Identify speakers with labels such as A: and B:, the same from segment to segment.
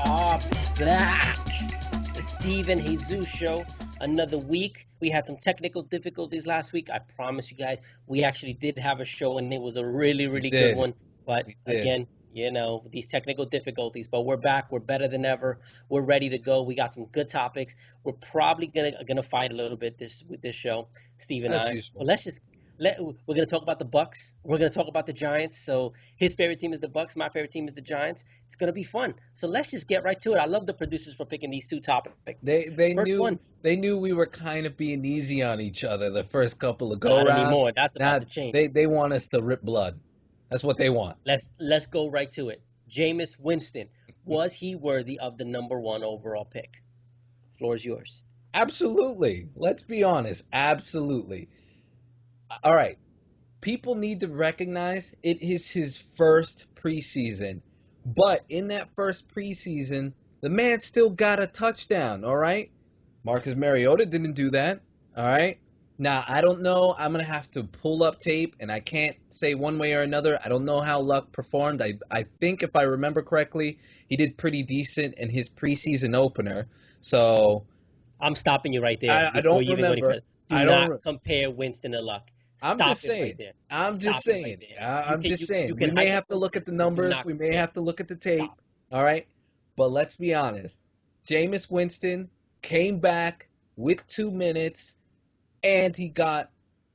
A: are back. The Steve and Jesus show. Another week. We had some technical difficulties last week. I promise you guys, we actually did have a show and it was a really,
B: We
A: really good
B: did.
A: one. But
B: We did.
A: again, these technical difficulties. But we're back. We're better than ever. We're ready to go. We got some good topics. We're probably gonna fight a little bit with this show, Steve and
B: As
A: I. But
B: usual.
A: we're gonna talk about the Bucks. We're gonna talk about the Giants. So his favorite team is the Bucks. My favorite team is the Giants. It's gonna be fun. So let's just get right to it. I love the producers for picking these two topics.
B: They
A: First
B: knew
A: one,
B: they knew we were kind of being easy on each other the first couple of go
A: not
B: rounds.
A: anymore. That's about
B: Now
A: to change.
B: they want us to rip blood. That's what they want.
A: Let's go right to it. Jameis Winston, was he worthy of the number one overall pick? Floor is yours.
B: Absolutely. Let's be honest. Absolutely. All right. People need to recognize it is his first preseason. But in that first preseason, the man still got a touchdown, all right? Marcus Mariota didn't do that, all right? Now, I don't know. I'm going to have to pull up tape, and I can't say one way or another. I don't know how Luck performed. I think, if I remember correctly, he did pretty decent in his preseason opener. So
A: I'm stopping you right there
B: I
A: before
B: don't
A: you even go any
B: remember.
A: further. Do
B: I
A: not
B: don't.
A: compare Winston to Luck.
B: I'm
A: Stop
B: just
A: it right
B: saying.
A: there.
B: I'm just
A: Stop it right
B: saying.
A: there.
B: I'm just saying.
A: You
B: We
A: can
B: may
A: hype
B: have to
A: up
B: look at the
A: Winston. Do
B: numbers.
A: not
B: We may
A: compare.
B: have to look at the tape.
A: Stop.
B: All right. But let's be honest. Jameis Winston came back with 2 minutes and he got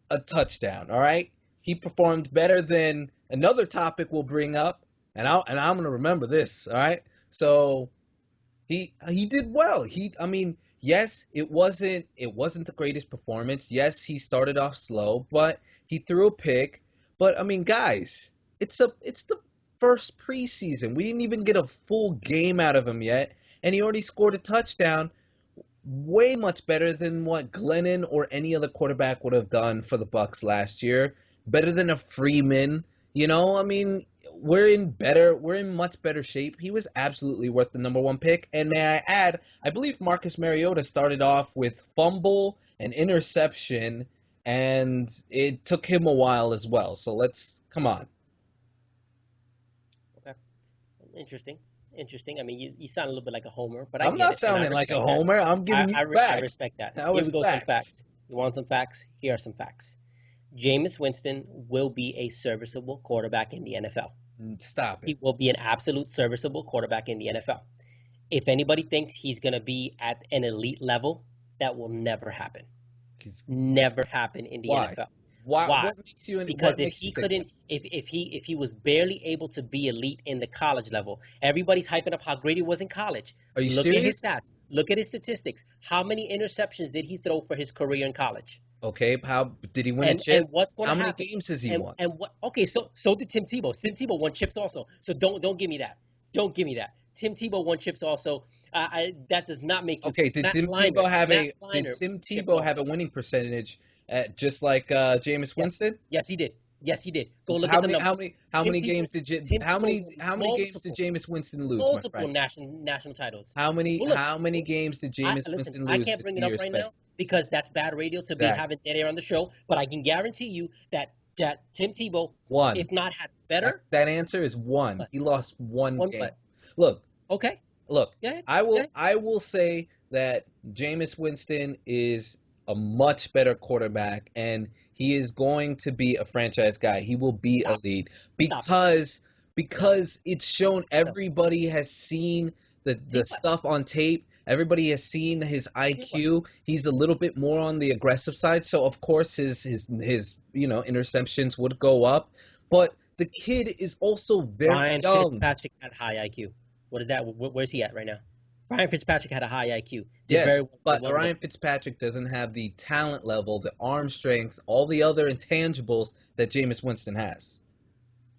B: a touchdown. All right. He performed better than another topic we'll bring up, and I'm gonna remember this. All right. So he did well. I mean, yes, it wasn't the greatest performance. Yes, he started off slow, but he threw a pick. But I mean, guys, it's the first preseason. We didn't even get a full game out of him yet, and he already scored a touchdown. Way much better than what Glennon or any other quarterback would have done for the Bucs last year. Better than a Freeman. I mean, we're in much better shape. He was absolutely worth the number one pick. And may I add, I believe Marcus Mariota started off with fumble and interception, and it took him a while as well. So come on.
A: Okay. Interesting. Interesting. I mean, you sound a little bit like a homer, but I
B: I'm
A: get
B: not
A: it, and I
B: sounding like a
A: respect that.
B: homer. I'm giving you
A: I
B: facts.
A: respect that.
B: That
A: Here
B: was
A: we go, some
B: facts.
A: facts. You want some facts? Here are some facts. Jameis Winston will be a serviceable quarterback in the NFL.
B: Stop
A: He
B: it.
A: will be an absolute serviceable quarterback in the NFL. If anybody thinks he's going to be at an elite level, that will never happen.
B: He's-
A: Never happen in the
B: Why?
A: NFL.
B: Why?
A: Why?
B: What makes you?
A: Because
B: What
A: if
B: makes
A: he
B: you think
A: couldn't, if he was barely able to be elite in the college level, everybody's hyping up how great he was in college.
B: Are you
A: Look at his
B: serious?
A: stats. Look at his statistics. How many interceptions did he throw for his career in college?
B: Okay, how did he win a
A: And
B: chip?
A: what's going
B: How
A: to
B: many
A: happen?
B: games has he
A: And
B: won?
A: what? Okay, so did Tim Tebow. Tim Tebow won chips also. So don't give me that. Don't give me that. Tim Tebow won chips also. That does not make you.
B: Okay, did
A: Matt
B: Tim
A: Leinart-
B: Tebow have
A: Matt Leinart
B: did Tim
A: chips
B: Tebow have a
A: also.
B: winning percentage just like Jameis
A: Yes.
B: Winston?
A: Yes, he did. Yes, he did. Go look
B: How
A: at the
B: many
A: numbers.
B: how
A: Tim
B: many
A: Tebow-
B: games did
A: Tim
B: how many
A: Tebow-
B: how many games did
A: multiple-
B: Jameis Winston lose, my
A: Multiple
B: friend?
A: national titles.
B: How many
A: Well, look,
B: how many games did Jameis
A: listen,
B: Winston
A: I
B: lose
A: can't
B: for
A: bring it
B: 2
A: up
B: years
A: right
B: straight?
A: now because that's bad radio to be
B: Exactly.
A: having dead air on the show. But I can guarantee you that Tim Tebow,
B: One.
A: if not had better,
B: That answer is one.
A: What?
B: He lost one
A: One
B: game.
A: what?
B: Look,
A: okay.
B: look.
A: Go ahead.
B: I
A: Go
B: will
A: ahead.
B: I will say that Jameis Winston is a much better quarterback, and he is going to be a franchise guy. He will be
A: Stop.
B: elite
A: Stop.
B: because it's shown. Everybody has seen the
A: what?
B: stuff on tape. Everybody has seen his IQ. He's a little bit more on the aggressive side, so of course his interceptions would go up. But the kid is also very
A: Ryan
B: young.
A: Fitzpatrick had high IQ. What is that? Where's he at right now? Ryan Fitzpatrick had a high IQ. Did
B: Yes,
A: very well-
B: but
A: well-
B: Ryan Fitzpatrick doesn't have the talent level, the arm strength, all the other intangibles that Jameis Winston has.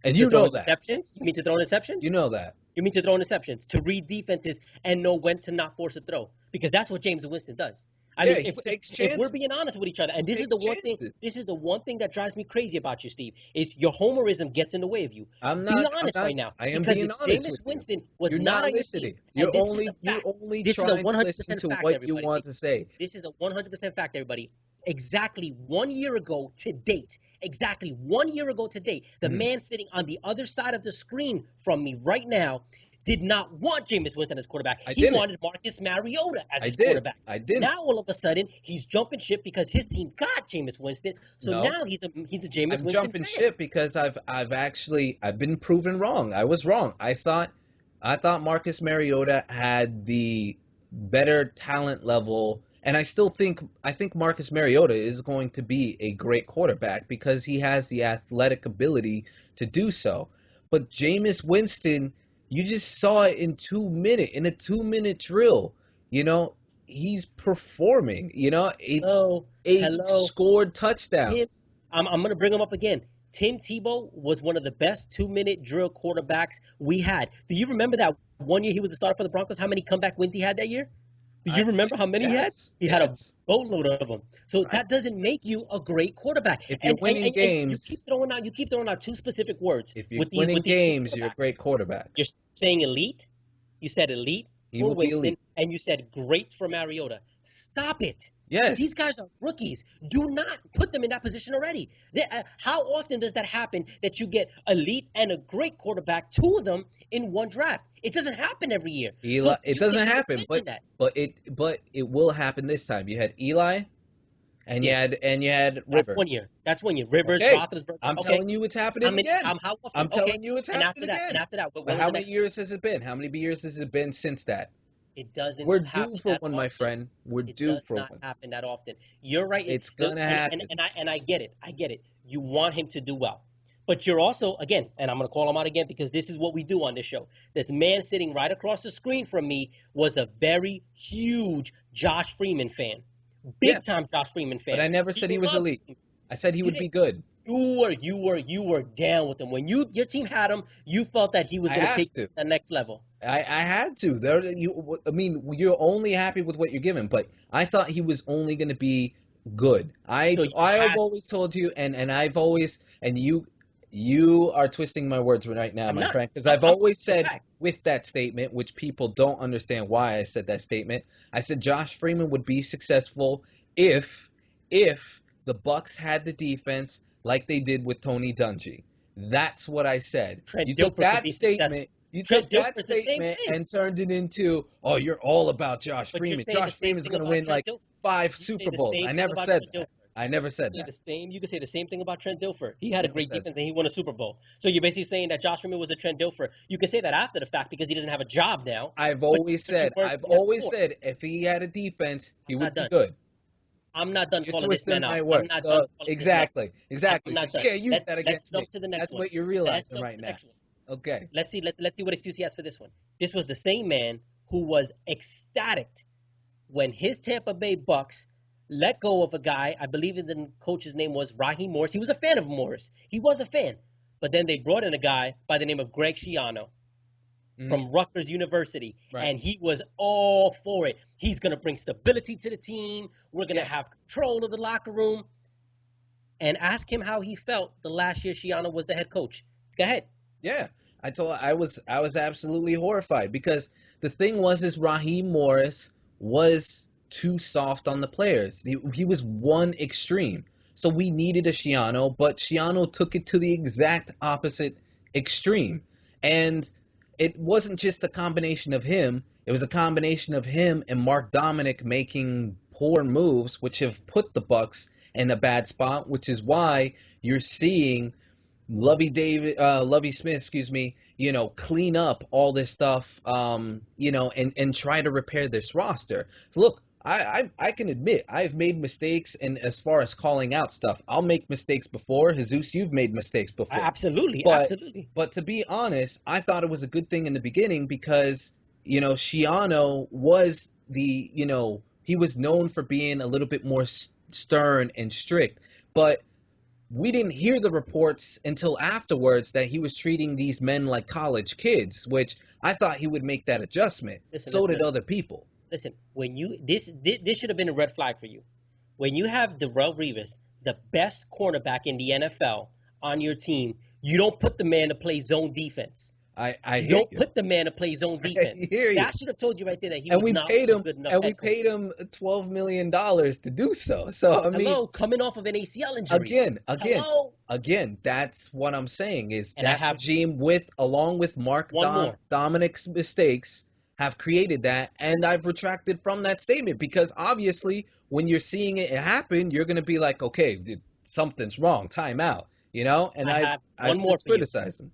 B: And
A: to
B: you
A: throw
B: know that.
A: interceptions? You mean to throw interceptions?
B: You know that.
A: You mean to throw interceptions, to read defenses and know when to not force a throw, because that's what James Winston does. I
B: Yeah,
A: mean,
B: he takes
A: if we're
B: chances.
A: being honest with each other, and
B: He
A: this is
B: takes
A: the one thing,
B: chances.
A: this is the one thing that drives me crazy about you, Steve, is your homerism gets in the way of you.
B: I'm
A: Be
B: not.
A: honest
B: I'm not,
A: right now,
B: I am
A: because
B: being
A: if
B: honest
A: Jameis
B: with you.
A: Winston was
B: You're
A: not
B: not
A: on your
B: listening.
A: team,
B: You're
A: and this is
B: only
A: a
B: you're
A: fact.
B: only
A: This is a
B: trying to
A: 100%
B: listen to
A: fact,
B: what
A: everybody.
B: you want to say.
A: This is a 100% fact, everybody. Exactly 1 year ago to date, the man sitting on the other side of the screen from me right now did not want Jameis Winston as quarterback.
B: I
A: He
B: didn't.
A: wanted Marcus Mariota as
B: I
A: his
B: did.
A: quarterback.
B: I didn't.
A: Now all of a sudden he's jumping ship because his team got Jameis Winston. So
B: No.
A: now he's a Jameis
B: I'm
A: Winston
B: jumping
A: fan.
B: ship because I've been proven wrong. I was wrong. I thought Marcus Mariota had the better talent level, and I think Marcus Mariota is going to be a great quarterback because he has the athletic ability to do so. But Jameis Winston, you just saw it in a 2 minute drill. You know, he's performing. You know, a
A: Hello.
B: scored touchdown.
A: I'm going to bring him up again. Tim Tebow was one of the best 2-minute drill quarterbacks we had. Do you remember that one year he was the starter for the Broncos? How many comeback wins he had that year? Do you remember how many he had?
B: Yes,
A: He had a
B: yes.
A: boatload of them. So
B: Right.
A: that doesn't make you a great quarterback.
B: If you're winning
A: And you
B: games,
A: keep throwing out two specific words
B: if you're
A: with
B: winning
A: these
B: games, you're a
A: quarterbacks.
B: great quarterback.
A: You're saying elite. You said elite
B: He
A: for
B: will be
A: Winston,
B: elite.
A: and you said great for Mariota. Stop it.
B: Yes.
A: These guys are rookies. Do not put them in that position already. How often does that happen that you get elite and a great quarterback, two of them in one draft? It doesn't happen every year.
B: Eli,
A: So
B: it
A: you
B: doesn't
A: can't even
B: happen,
A: mention that.
B: but it will happen this time. You had Eli, and you
A: Yes.
B: had
A: That's
B: Rivers.
A: 1 year. That's 1 year. Rivers,
B: Okay,
A: Roethlisberger.
B: I'm
A: Okay.
B: telling you, it's happening again.
A: How often?
B: I'm
A: Okay.
B: telling you, it's
A: And
B: happening again.
A: And after that, what
B: But
A: was
B: how
A: the
B: many
A: next?
B: years has it been? How many years has it been since that?
A: It doesn't
B: We're
A: happen
B: due for
A: that
B: one,
A: often.
B: my friend. We're
A: It
B: due
A: does
B: for
A: not
B: one.
A: happen that often. You're right.
B: It's gonna happen.
A: And I get it. I get it. You want him to do well. But you're also, again, and I'm going to call him out again because this is what we do on this show. This man sitting right across the screen from me was a very huge Josh Freeman fan. Big time Josh Freeman fan.
B: But I never said he was
A: loved
B: elite.
A: him.
B: I said he
A: You
B: would be
A: didn't.
B: good.
A: You were down with him. When your team had him, you felt that he was
B: I
A: going to
B: have
A: take
B: to.
A: it to the next level.
B: I had to. I mean, you're only happy with what you're given, but I thought he was only going to be good.
A: So you
B: I've
A: had
B: always told you, and I've always, and you are twisting my words right now,
A: I'm
B: my
A: not.
B: friend, because
A: I'm
B: I've always
A: the
B: said
A: fact.
B: with that statement, which people don't understand why I said that statement. I said Josh Freeman would be successful if the Bucs had the defense like they did with Tony Dungy. That's what I said.
A: Trent
B: You took
A: Dilfer could
B: that
A: be successful.
B: statement. You
A: Trent
B: took that
A: Dilfer's the same
B: statement
A: thing.
B: and turned it into, oh, you're all about Josh
A: But you're
B: Freeman.
A: saying the
B: Josh
A: same
B: Freeman's
A: thing
B: going to
A: about
B: win
A: Trent
B: like
A: Dilfer.
B: 5
A: You say
B: Super
A: the
B: Bowls.
A: same
B: I
A: thing
B: never
A: about
B: said
A: Trent
B: that.
A: Dilfer.
B: I never
A: You
B: said
A: say
B: that.
A: the same. You could say the same thing about Trent Dilfer. He had a
B: Never
A: great
B: said
A: defense and he won a Super Bowl. So you're basically saying that Josh Freeman was a Trent Dilfer. You can say that after the fact because he doesn't have a job now.
B: I've
A: But
B: always
A: you
B: said,
A: weren't saying that before.
B: if he had a defense, he
A: I'm
B: would
A: not
B: be
A: done.
B: good.
A: I'm not done
B: You're
A: calling this
B: twisting
A: man out.
B: my
A: I'm
B: words.
A: not
B: So
A: done calling this man out.
B: exactly.
A: I'm
B: So
A: not
B: you
A: done.
B: can't use that
A: Let's
B: against
A: jump
B: me.
A: to the next
B: That's
A: one.
B: what you're
A: Let's
B: realizing
A: jump
B: right
A: to the
B: now.
A: next one.
B: Okay.
A: Let's see what excuse he has for this one. This was the same man who was ecstatic when his Tampa Bay Bucks let go of a guy. I believe the coach's name was Raheem Morris. He was a fan of Morris. He was a fan. But then they brought in a guy by the name of Greg Schiano from Rutgers University,
B: Right.
A: and he was all for it. He's going to bring stability to the team. We're going to have control of the locker room. And ask him how he felt the last year Schiano was the head coach. Go ahead.
B: Yeah, I was absolutely horrified because the thing was is Raheem Morris was too soft on the players. He was one extreme. So we needed a Schiano, but Schiano took it to the exact opposite extreme. And it wasn't just a combination of him, it was a combination of him and Mark Dominic making poor moves which have put the Bucs in a bad spot, which is why you're seeing Lovey Smith, excuse me, clean up all this stuff, and try to repair this roster. So look, I can admit I've made mistakes, and as far as calling out stuff, I'll make mistakes before. Jesus, you've made mistakes before.
A: Absolutely.
B: But to be honest, I thought it was a good thing in the beginning because, Schiano was he was known for being a little bit more stern and strict, but we didn't hear the reports until afterwards that he was treating these men like college kids, which I thought he would make that adjustment. So did other people.
A: Listen, when this should have been a red flag for you. When you have Darrelle Revis, the best cornerback in the NFL, on your team, you don't put the man to play zone defense.
B: I
A: You
B: hear
A: don't
B: you.
A: put the man to play zone
B: I
A: defense.
B: hear you.
A: That should have told you right there that he
B: And
A: was
B: we
A: not
B: paid
A: a
B: him
A: good enough
B: and we
A: head coach.
B: paid him $12 million to do so. So I mean,
A: Hello, coming off of an ACL injury.
B: again,
A: Hello.
B: that's what I'm saying is
A: And I
B: that
A: have
B: regime along with
A: one more.
B: Dominic's mistakes have created that, and I've retracted from that statement because obviously when you're seeing it happen, you're gonna be like, okay, something's wrong, time out, and
A: I have
B: I've
A: one more
B: since
A: for you.
B: criticized him.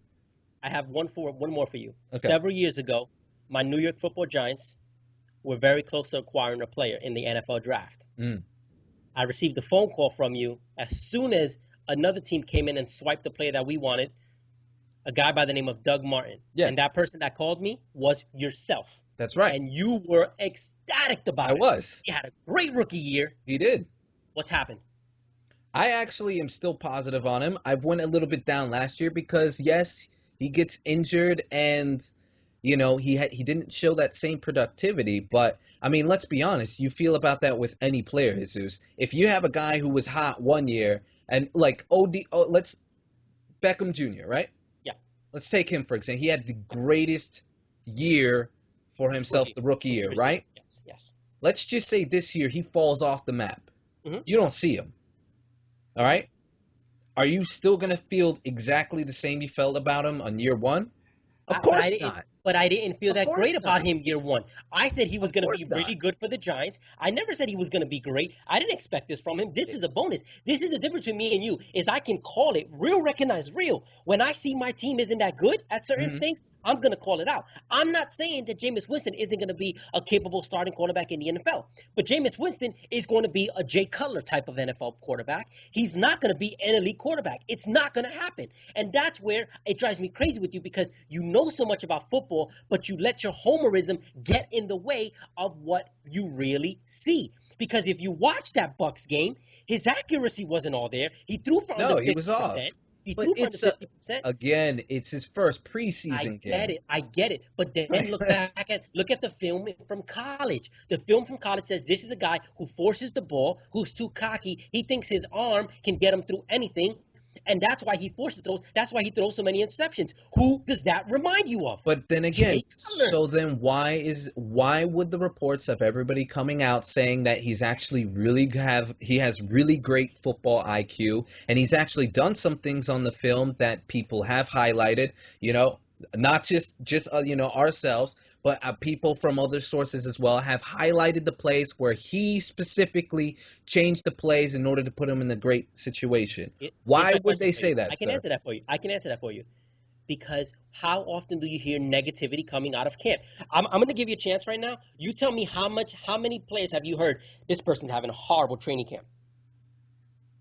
A: I have one more for you.
B: Okay.
A: Several years ago, my New York Football Giants were very close to acquiring a player in the NFL draft.
B: Mm.
A: I received a phone call from you as soon as another team came in and swiped the player that we wanted, a guy by the name of Doug Martin.
B: Yes.
A: And that person that called me was yourself.
B: That's right.
A: And you were ecstatic about
B: I
A: it.
B: was.
A: He had a great rookie year.
B: He did.
A: What's happened?
B: I actually am still positive on him. I went a little bit down last year because yes, he gets injured and he didn't show that same productivity, but I mean, let's be honest, you feel about that with any player, Jesus. If you have a guy who was hot one year and like let's Beckham Jr., right?
A: Yeah.
B: Let's take him for example. He had the greatest year for himself, the rookie year, right?
A: Yes.
B: Let's just say this year he falls off the map.
A: Mm-hmm.
B: You don't see him. All right? Are you still going to feel exactly the same you felt about him on year one? Of course not.
A: But I didn't feel that great about him year one. I said he was going to be really good for the Giants. I never said he was going to be great. I didn't expect this from him. This is a bonus. This is the difference between me and you, is I can call it real, recognize real. When I see my team isn't that good at certain things, I'm going to call it out. I'm not saying that Jameis Winston isn't going to be a capable starting quarterback in the NFL. But Jameis Winston is going to be a Jay Cutler type of NFL quarterback. He's not going to be an elite quarterback. It's not going to happen. And that's where it drives me crazy with you, because you know so much about football, but you let your homerism get in the way of what you really see. Because if you watch that Bucs game, his accuracy wasn't all there. He threw for under 50%.
B: He was off.
A: He threw for under 50%.
B: Again, it's his first preseason game.
A: I get it. But then look at the film from college. The film from college says this is a guy who forces the ball, who's too cocky. He thinks his arm can get him through anything. And that's why he forces throws. That's why he throws so many interceptions. Who does that remind you of?
B: But then again, so then why would the reports of everybody coming out saying that he has really great football IQ and he's actually done some things on the film that people have highlighted, not just ourselves, but people from other sources as well have highlighted the plays where he specifically changed the plays in order to put him in a great situation. Why would they say that,
A: I can answer that for you. Because how often do you hear negativity coming out of camp? I'm going to give you a chance right now. You tell me how many players have you heard this person's having a horrible training camp?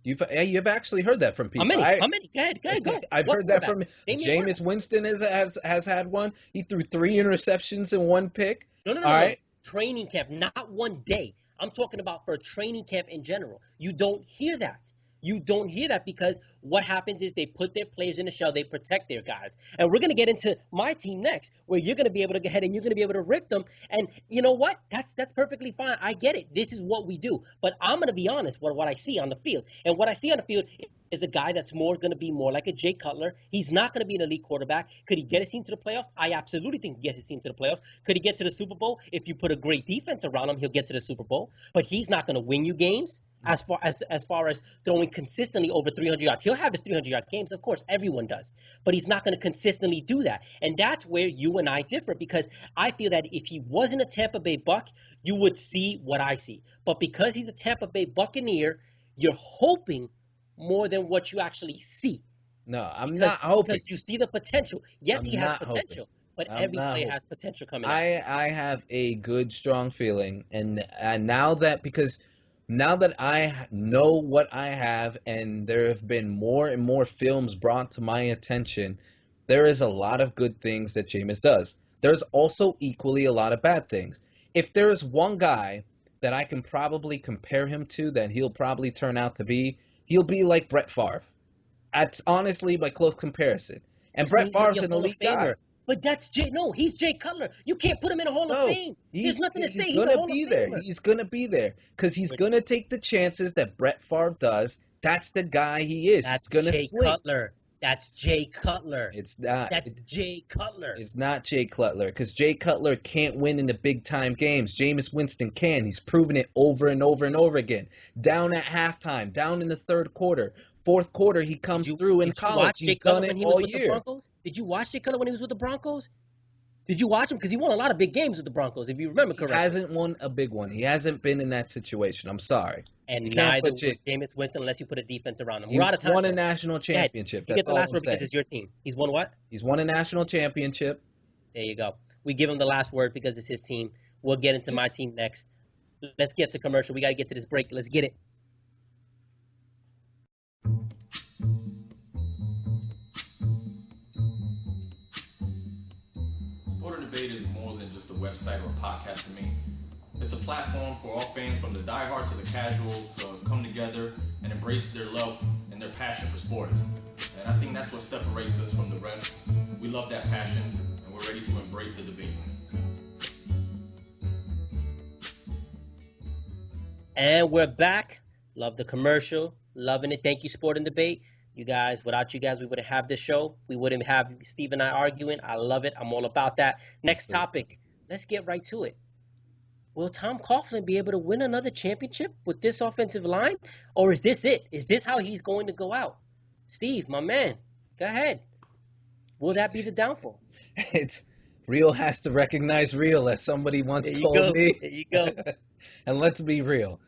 B: You've actually heard that from people.
A: How many? Go ahead.
B: I've heard that from Jameis Winston has had one. He threw 3 interceptions and 1 pick.
A: No. Right? Training camp, not one day. I'm talking about for a training camp in general. You don't hear that. You don't hear that because what happens is they put their players in the shell. They protect their guys. And we're going to get into my team next, where you're going to be able to go ahead and you're going to be able to rip them. And you know what? That's perfectly fine. I get it. This is what we do. But I'm going to be honest with what I see on the field. And what I see on the field is a guy that's going to be more like a Jay Cutler. He's not going to be an elite quarterback. Could he get his team to the playoffs? I absolutely think he can get his team to the playoffs. Could he get to the Super Bowl? If you put a great defense around him, he'll get to the Super Bowl. But he's not going to win you games. As far as throwing consistently over 300 yards. He'll have his 300-yard games, of course, everyone does. But he's not going to consistently do that. And that's where you and I differ, because I feel that if he wasn't a Tampa Bay Buck, you would see what I see. But because he's a Tampa Bay Buccaneer, you're hoping more than what you actually see.
B: No, I'm not hoping.
A: Because you see the potential. Yes, he has potential. But every player has potential coming out.
B: I have a good, strong feeling. And now that I know what I have and there have been more and more films brought to my attention, there is a lot of good things that Jameis does. There's also equally a lot of bad things. If there is one guy that I can probably compare him to that he'll probably turn out to be, he'll be like Brett Favre. That's honestly my close comparison. And Brett Favre's an elite guy.
A: But he's Jay Cutler. You can't put him in a Hall of Fame. There's nothing to say. He's
B: going to be there. He's going to be there because he's going to take the chances that Brett Favre does. That's the guy he is.
A: That's
B: Jay
A: Cutler. That's Jay Cutler.
B: It's not.
A: That's Jay Cutler.
B: It's not Jay Cutler because Jay Cutler can't win in the big time games. Jameis Winston can. He's proven it over and over and over again. Down at halftime, down in the third quarter, fourth quarter, he comes through in college. He's done it all year.
A: Did you watch Jay Cutler when he was with the Broncos? Did you watch him? Because he won a lot of big games with the Broncos, if you remember correctly.
B: He hasn't won a big one. He hasn't been in that situation. I'm sorry.
A: And neither would Jameis Winston unless you put a defense around him.
B: We're out of time. He's won a national championship.
A: You get the last word because it's your team. He's won what?
B: He's won a national championship.
A: There you go. We give him the last word because it's his team. We'll get into my team next. Let's get to commercial. We got to get to this break. Let's get it.
C: Sport and Debate is more than just a website or a podcast to me. It's a platform for all fans, from the diehard to the casual, to come together and embrace their love and their passion for sports. And I think that's what separates us from the rest. We love that passion, and we're ready to embrace the debate.
A: And we're back. Love the commercial. Loving it. Thank you, Sport and Debate. You guys, without you guys, we wouldn't have this show. We wouldn't have Steve and I arguing. I love it. I'm all about that. Next topic. Let's get right to it. Will Tom Coughlin be able to win another championship with this offensive line? Or is this it? Is this how he's going to go out? Steve, my man, go ahead. Will that be the downfall?
B: It's real has to recognize real, as somebody once told me.
A: There you go.
B: And let's be real.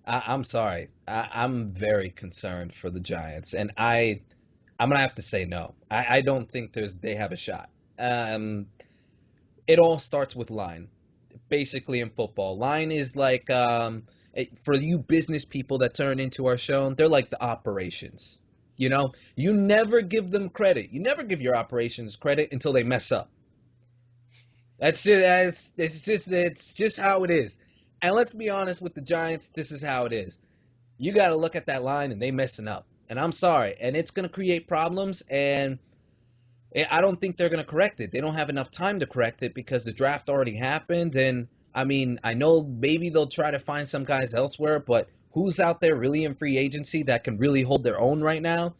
B: I'm sorry. I'm very concerned for the Giants. And I'm going to have to say no. I don't think they have a shot. It all starts with line. Basically in football, line is like for you business people that turn into our show, they're like the operations. You know, you never give them credit. You never give your operations credit until they mess up. That's it. It's just how it is. And let's be honest with the Giants, this is how it is. You got to look at that line and they messing up. And I'm sorry, and it's going to create problems, and I don't think they're going to correct it. They don't have enough time to correct it because the draft already happened. And, I mean, I know maybe they'll try to find some guys elsewhere, but who's out there really in free agency that can really hold their own right now?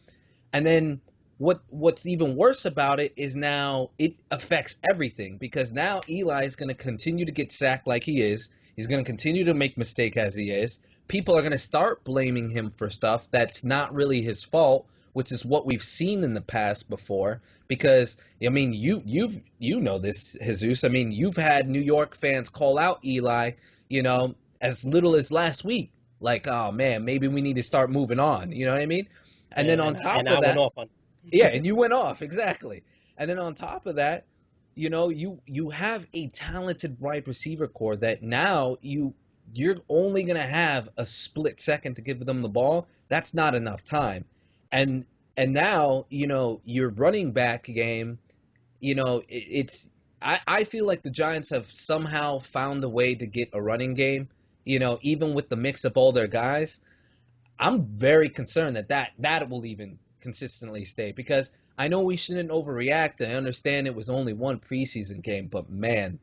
B: And then what's even worse about it is now it affects everything, because now Eli is going to continue to get sacked like he is. He's going to continue to make mistakes as he is. People are going to start blaming him for stuff that's not really his fault, which is what we've seen in the past before. Because, I mean, you know this, Jesus. I mean, you've had New York fans call out Eli, you know, as little as last week. Like, oh, man, maybe we need to start moving on. You know what I mean? And then on top of that,
A: went off on.
B: Yeah, and you went off, exactly. And then on top of that, you know, you have a talented wide receiver core that now you're only going to have a split second to give them the ball. That's not enough time. And now, you know, your running back game, you know, I feel like the Giants have somehow found a way to get a running game, you know, even with the mix of all their guys. I'm very concerned that will even consistently stay, because I know we shouldn't overreact. I understand it was only one preseason game, but man,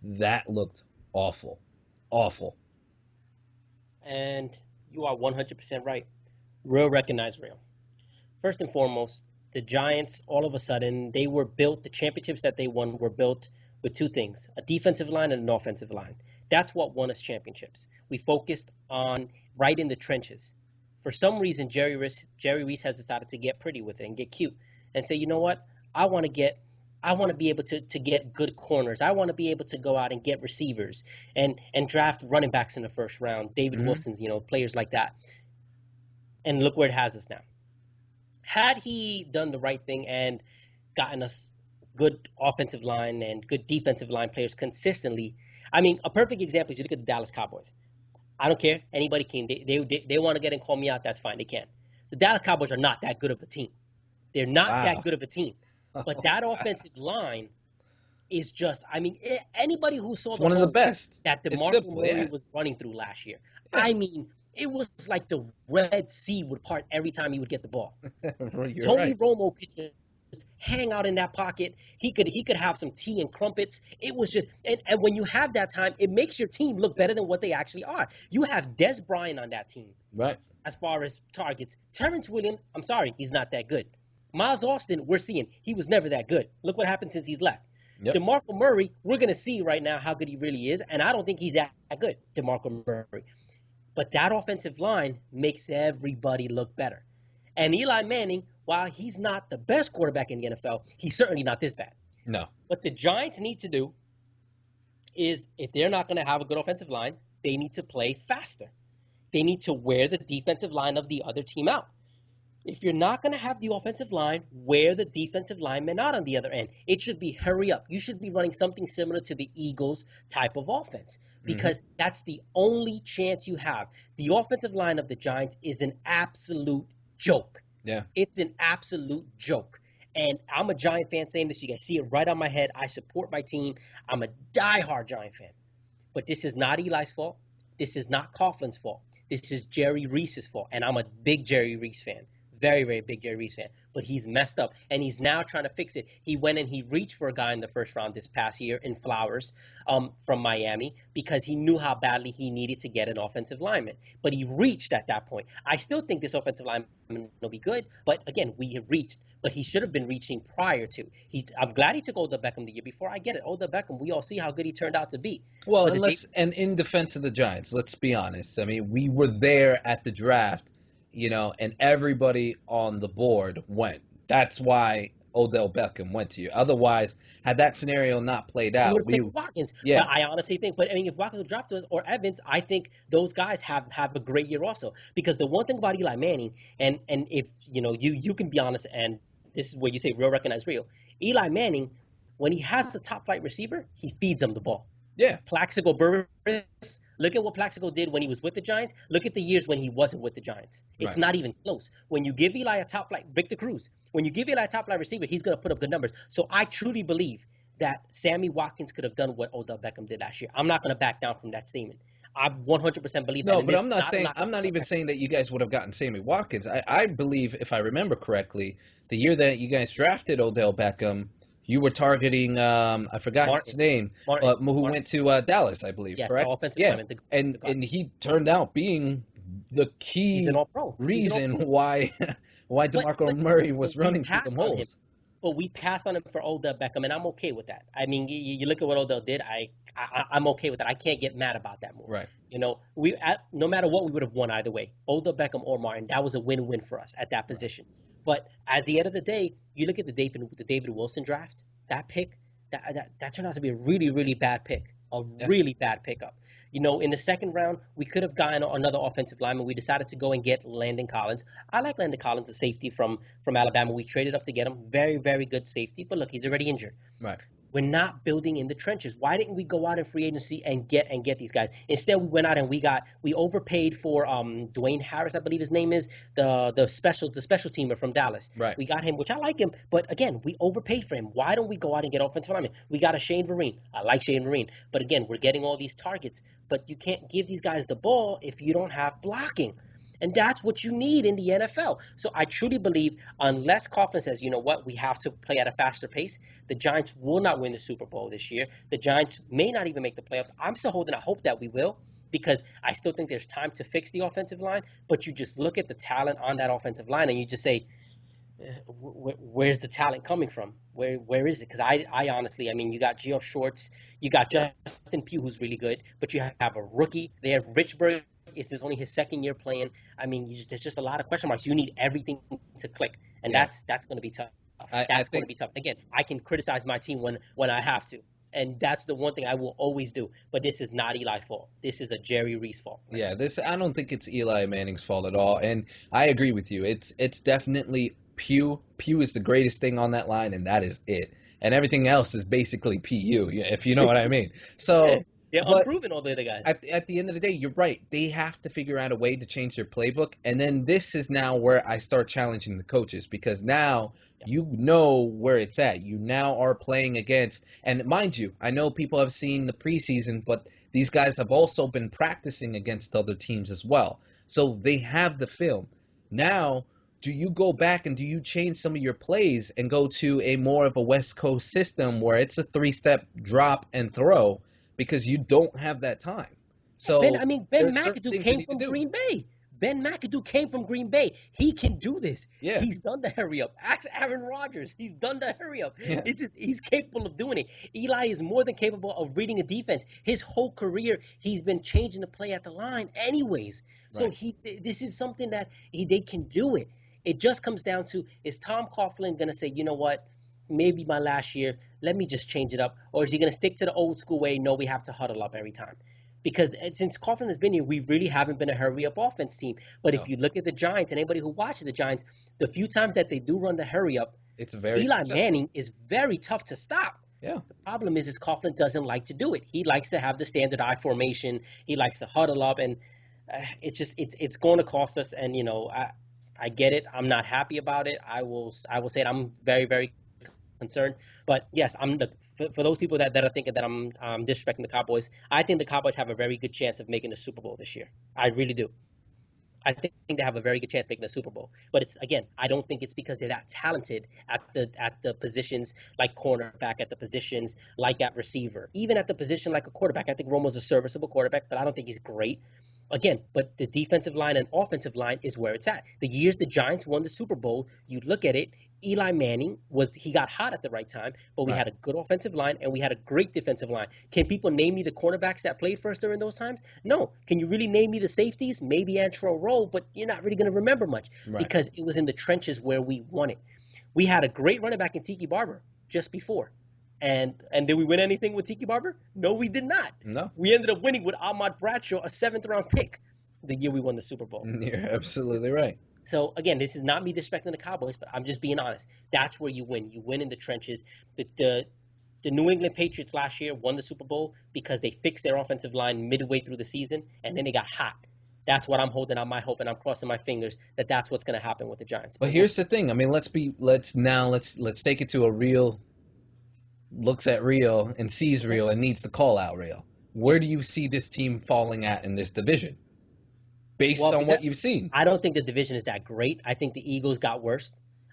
B: that looked awful. Awful.
A: And you are 100% right. Real recognize real. First and foremost, the Giants, all of a sudden, they were built, the championships that they won were built with two things, a defensive line and an offensive line. That's what won us championships. We focused on right in the trenches. For some reason, Jerry Reese has decided to get pretty with it and get cute and say, you know what, I want to be able to get good corners. I want to be able to go out and get receivers and draft running backs in the first round, David Wilson's, you know, players like that. And look where it has us now. Had he done the right thing and gotten us good offensive line and good defensive line players consistently, I mean, a perfect example is you look at the Dallas Cowboys. I don't care. Anybody can. They want to get and call me out. That's fine. They can. The Dallas Cowboys are not that good of a team. They're not that good of a team. But that offensive line is just, I mean, anybody who saw
B: one of the best
A: that DeMarco Murray was running through last year. Yeah. I mean, it was like the Red Sea would part every time he would get the ball. Tony Romo could just hang out in that pocket. He could have some tea and crumpets. It was just, and when you have that time, it makes your team look better than what they actually are. You have Des Bryant on that team.
B: Right.
A: As far as targets. Terrence Williams, I'm sorry, he's not that good. Miles Austin, we're seeing he was never that good. Look what happened since he's left.
B: Yep.
A: DeMarco Murray, we're going to see right now how good he really is, and I don't think he's that good, DeMarco Murray. But that offensive line makes everybody look better. And Eli Manning, while he's not the best quarterback in the NFL, he's certainly not this bad.
B: No.
A: What the Giants need to do is, if they're not going to have a good offensive line, they need to play faster. They need to wear the defensive line of the other team out. If you're not going to have the offensive line, wear the defensive lineman out on the other end. It should be hurry up. You should be running something similar to the Eagles type of offense because that's the only chance you have. The offensive line of the Giants is an absolute joke.
B: Yeah.
A: It's an absolute joke. And I'm a Giant fan saying this. You guys see it right on my head. I support my team. I'm a diehard Giant fan. But this is not Eli's fault. This is not Coughlin's fault. This is Jerry Reese's fault. And I'm a big Jerry Reese fan. Very, very big Jerry Reese fan. But he's messed up, and he's now trying to fix it. He went and he reached for a guy in the first round this past year in Flowers from Miami because he knew how badly he needed to get an offensive lineman. But he reached at that point. I still think this offensive lineman will be good, but again, we have reached. But he should have been reaching prior to. I'm glad he took Odell Beckham the year before. I get it. Odell Beckham, we all see how good he turned out to be.
B: Well, and in defense of the Giants, let's be honest. I mean, we were there at the draft. And everybody on the board went. That's why Odell Beckham went to you. Otherwise, had that scenario not played out,
A: Watkins. Yeah. But I honestly think, if Watkins dropped to us or Evans, I think those guys have a great year also. Because the one thing about Eli Manning, and if you can be honest, and this is where you say real recognize real. Eli Manning, when he has a top flight receiver, he feeds them the ball.
B: Yeah.
A: Plaxico Burress. Look at what Plaxico did when he was with the Giants. Look at the years when he wasn't with the Giants. It's not even close. When you give Eli a top flight, Victor Cruz, when you give Eli a top flight receiver, he's going to put up good numbers. So I truly believe that Sammy Watkins could have done what Odell Beckham did last year. I'm not going to back down from that statement. I 100% believe that.
B: No, but I'm not even saying that you guys would have gotten Sammy Watkins. I believe, if I remember correctly, the year that you guys drafted Odell Beckham, you were targeting, I forgot his name, who went to Dallas, I believe, correct?
A: Offensive lineman.
B: And he turned out being the key reason why DeMarco Murray was running through the holes.
A: But we passed on him for Odell Beckham, and I'm okay with that. I mean, you look at what Odell did. I'm okay with that. I can't get mad about that move.
B: Right.
A: No matter what, we would have won either way. Odell Beckham or Martin, that was a win-win for us at that position. But at the end of the day, you look at the David Wilson draft. That pick, that turned out to be a really, really bad pick. Really bad pickup. In the second round, we could have gotten another offensive lineman. We decided to go and get Landon Collins. I like Landon Collins, the safety from Alabama. We traded up to get him. Very, very good safety. But look, he's already injured.
B: Right.
A: We're not building in the trenches. Why didn't we go out in free agency and get these guys? Instead, we went out and we overpaid for Dwayne Harris, I believe his name is, the special teamer from Dallas.
B: Right.
A: We got him, which I like him, but again, we overpaid for him. Why don't we go out and get offensive linemen? We got a Shane Vereen. I like Shane Vereen, but again, we're getting all these targets, but you can't give these guys the ball if you don't have blocking. And that's what you need in the NFL. So I truly believe unless Coughlin says, you know what, we have to play at a faster pace, the Giants will not win the Super Bowl this year. The Giants may not even make the playoffs. I'm still holding out hope that we will because I still think there's time to fix the offensive line. But you just look at the talent on that offensive line and you just say, where's the talent coming from? Where is it? Because I honestly, you got Geoff Schwartz, you got Justin Pugh, who's really good, but you have a rookie there, Richburg. Is this only his second year playing? There's just a lot of question marks. You need everything to click, and that's going to be tough. That's going to be tough. Again, I can criticize my team when I have to, and that's the one thing I will always do. But this is not Eli's fault. This is a Jerry Reese fault.
B: Yeah, I don't think it's Eli Manning's fault at all, and I agree with you. It's definitely Pugh. Pugh is the greatest thing on that line, and that is it. And everything else is basically PU, if you know what I mean. So.
A: They're unproven, all the other guys.
B: At the end of the day, you're right. They have to figure out a way to change their playbook. And then this is now where I start challenging the coaches because now you know where it's at. You now are playing against – and mind you, I know people have seen the preseason, but these guys have also been practicing against other teams as well. So they have the film. Now, do you go back and do you change some of your plays and go to a more of a West Coast system where it's a 3-step drop and throw? Because you don't have that time.
A: So Ben McAdoo came from Green Bay. Ben McAdoo came from Green Bay. He can do this.
B: Yeah.
A: He's done the hurry up. Ask Aaron Rodgers. He's done the hurry up.
B: Yeah.
A: He's capable of doing it. Eli is more than capable of reading a defense. His whole career, he's been changing the play at the line anyways. So
B: Right.
A: this is something that they can do it. It just comes down to, is Tom Coughlin going to say, you know what, maybe my last year, let me just change it up? Or is he going to stick to the old school way? No, we have to huddle up every time. Because since Coughlin has been here, we really haven't been a hurry-up offense team. But
B: No.
A: if you look at the Giants, and anybody who watches the Giants, the few times that they do run the hurry-up,
B: It's very
A: Eli
B: successful.
A: Manning is very tough to stop.
B: Yeah.
A: The problem is Coughlin doesn't like to do it. He likes to have the standard I formation. He likes to huddle up, and it's going to cost us. And I get it. I'm not happy about it. I will say it. I'm very, very concerned. But yes, for those people that are thinking that I'm disrespecting the Cowboys, I think the Cowboys have a very good chance of making the Super Bowl this year. I really do. I think they have a very good chance of making the Super Bowl. But it's, again, I don't think it's because they're that talented at the positions like cornerback, at the positions like at receiver, even at the position like a quarterback. I think Romo's a serviceable quarterback, but I don't think he's great. Again, but the defensive line and offensive line is where it's at. The years the Giants won the Super Bowl, you look at it, Eli Manning he got hot at the right time, but we
B: Right.
A: had a good offensive line and we had a great defensive line. Can people name me the cornerbacks that played for us during those times? No. Can you really name me the safeties? Maybe Antrell Roll, but you're not really going to remember much
B: Right.
A: because it was in the trenches where we won it. We had a great running back in Tiki Barber just before. And did we win anything with Tiki Barber? No, we did not.
B: No.
A: We ended up winning with Ahmad Bradshaw, a 7th-round pick, the year we won the Super Bowl.
B: You're absolutely right.
A: So, again, this is not me disrespecting the Cowboys, but I'm just being honest. That's where you win. You win in the trenches. The New England Patriots last year won the Super Bowl because they fixed their offensive line midway through the season, and then they got hot. That's what I'm holding on my hope, and I'm crossing my fingers that that's what's going to happen with the Giants.
B: But here's the thing. I mean, let's take it to a real, looks at real and sees real and needs to call out real. Where do you see this team falling at in this division? Based on what you've seen.
A: I don't think the division is that great. I think the Eagles got worse.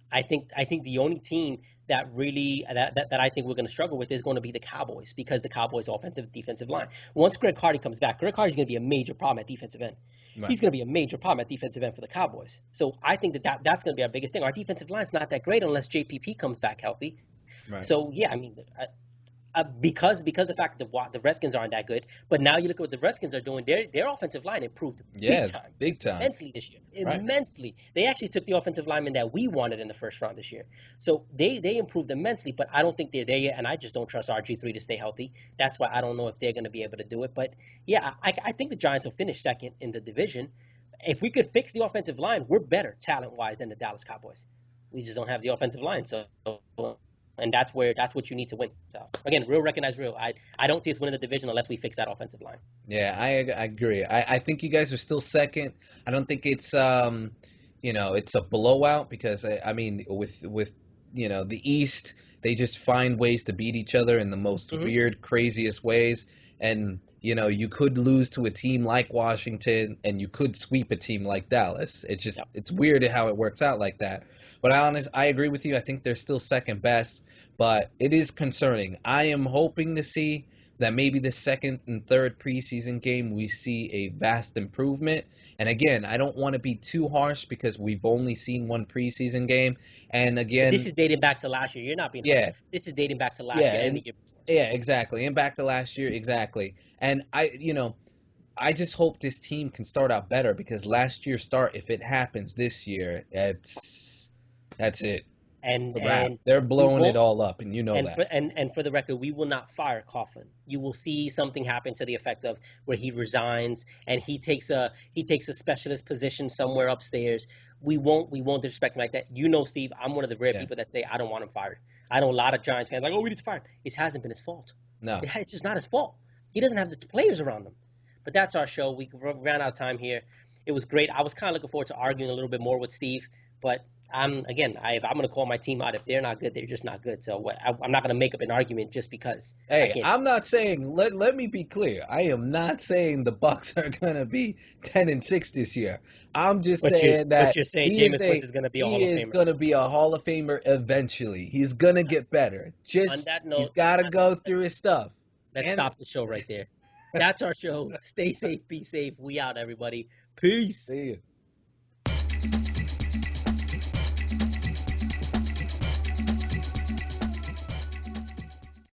A: I think the only team that really that I think we're going to struggle with is going to be the Cowboys, because the Cowboys' offensive defensive line. Once Greg Hardy comes back, Greg Hardy's going to be a major problem at defensive end.
B: Right.
A: He's going to be a major problem at defensive end for the Cowboys. So I think that's going to be our biggest thing. Our defensive line's not that great unless JPP comes back healthy.
B: Right.
A: So yeah, I mean, because the fact that the Redskins aren't that good, but now you look at what the Redskins are doing. Their offensive line improved
B: big time.
A: immensely this year.
B: Right.
A: Immensely. They actually took the offensive lineman that we wanted in the first round this year. So they improved immensely, but I don't think they're there yet, and I just don't trust RG3 to stay healthy. That's why I don't know if they're going to be able to do it. But yeah, I think the Giants will finish second in the division. If we could fix the offensive line, we're better talent-wise than the Dallas Cowboys. We just don't have the offensive line, so. And that's what you need to win. So again, real recognize real. I don't see us winning the division unless we fix that offensive line.
B: Yeah, I agree. I think you guys are still second. I don't think it's it's a blowout, because I mean with the East, they just find ways to beat each other in the most weird, craziest ways. And you could lose to a team like Washington, and you could sweep a team like Dallas. It's just It's weird how it works out like that. But I agree with you. I think they're still second best, but it is concerning. I am hoping to see that maybe the second and third preseason game we see a vast improvement. And again, I don't want to be too harsh because we've only seen one preseason game. And again,
A: this is dating back to last year. You're not being harsh. This is dating back to last year and the year before.
B: Yeah, exactly. And back to last year, exactly. And I just hope this team can start out better, because last year's start, if it happens this year, that's it.
A: And
B: they're blowing it all up, and that.
A: And for the record, we will not fire Coughlin. You will see something happen to the effect of where he resigns and he takes a specialist position somewhere upstairs. We won't disrespect him like that. Steve, I'm one of the rare people that say I don't want him fired. I know a lot of Giants fans like, oh, we need to fire him. It hasn't been his fault.
B: No,
A: it's just not his fault. He doesn't have the players around him. But that's our show. We ran out of time here. It was great. I was kind of looking forward to arguing a little bit more with Steve, but I'm going to call my team out. If they're not good, they're just not good. So I'm not going to make up an argument just because.
B: Hey, I'm not saying. Let me be clear. I am not saying the Bucs are going to be 10-6 this year. I'm just saying that.
A: But you're saying Jameis Winston is going to be a Hall of Famer.
B: He is going to be a Hall of Famer eventually. He's going to get better.
A: On that note,
B: he's got to go through his stuff.
A: Let's stop the show right there. That's our show. Stay safe. Be safe. We out, everybody. Peace.
B: See you.